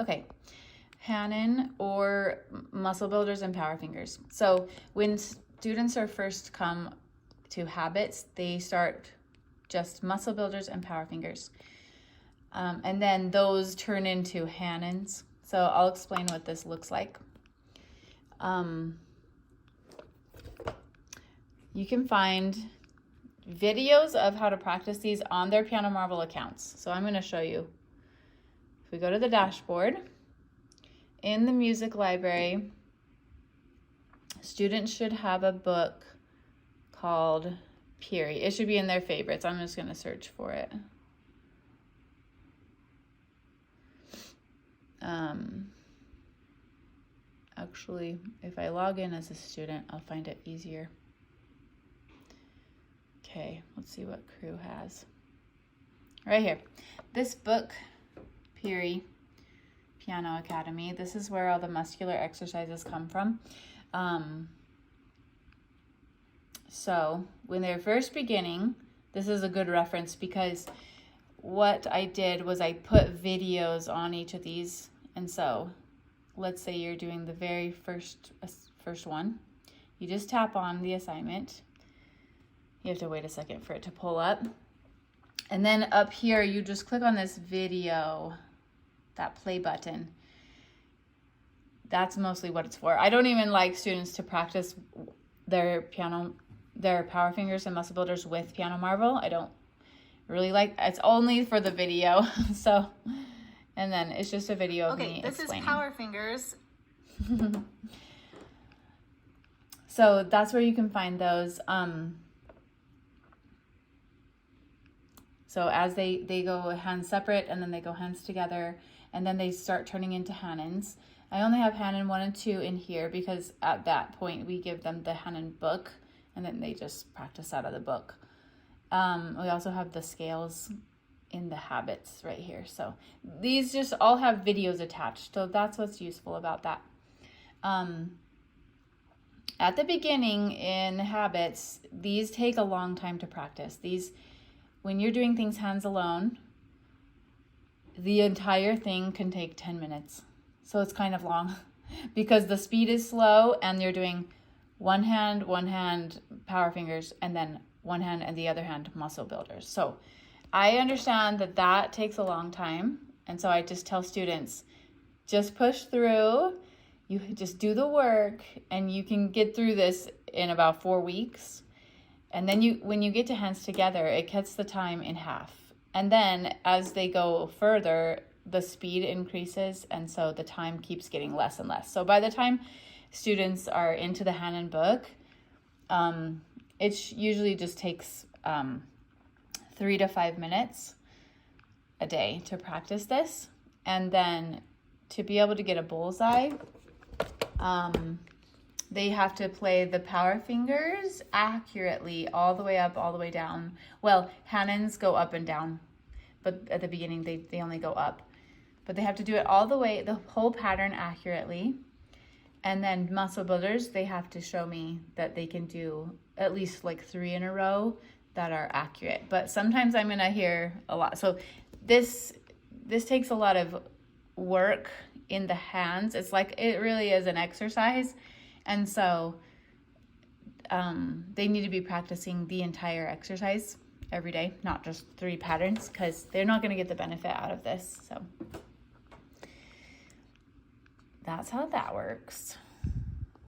Okay, Hanon or muscle builders and power fingers. So when students are first come to habits, they start just muscle builders and power fingers. And then those turn into Hanons. So I'll explain what this looks like. You can find videos of how to practice these on their Piano Marvel accounts. So I'm going to show you. If we go to the dashboard, in the music library, students should have a book called Peary. It should be in their favorites. I'm just going to search for it. Actually, if I log in as a student, I'll find it easier. Okay, let's see what crew has. Right here. This book, Peary Piano Academy, this is where all the muscular exercises come from. So when they're first beginning, this is a good reference because what I did was I put videos on each of these. And so let's say you're doing the very first one. You just tap on the assignment. You have to wait a second for it to pull up. And then up here, you just click on this video, that play button. That's mostly what it's for. I don't even like students to practice their power fingers and muscle builders with Piano Marvel. I don't really like, it's only for the video. So, and then it's just a video of me explaining. This is power fingers. So that's where you can find those. So as they go hands separate and then they go hands together and then they start turning into Hanons. I only have Hanon 1 and 2 in here because at that point we give them the Hanon book and then they just practice out of the book. We also have the scales in the habits right here. So these just all have videos attached. So that's what's useful about that. At the beginning in habits, these take a long time to practice. When you're doing things hands alone, the entire thing can take 10 minutes. So it's kind of long because the speed is slow and you're doing one hand, power fingers, and then one hand and the other hand muscle builders. So I understand that that takes a long time. And so I just tell students, just push through, you just do the work and you can get through this in about 4 weeks. And then when you get to hands together, it cuts the time in half. And then as they go further, the speed increases. And so the time keeps getting less and less. So by the time students are into the Hanon book, it usually just takes 3 to 5 minutes a day to practice this. And then to be able to get a bullseye, they have to play the power fingers accurately all the way up, all the way down. Well, Hanons go up and down, but at the beginning they only go up. But they have to do it all the way, the whole pattern accurately. And then muscle builders, they have to show me that they can do at least like 3 in a row that are accurate. But sometimes I'm gonna hear a lot. So this takes a lot of work in the hands. It's like, it really is an exercise. And so they need to be practicing the entire exercise every day, not just 3 patterns, because they're not going to get the benefit out of this. So that's how that works.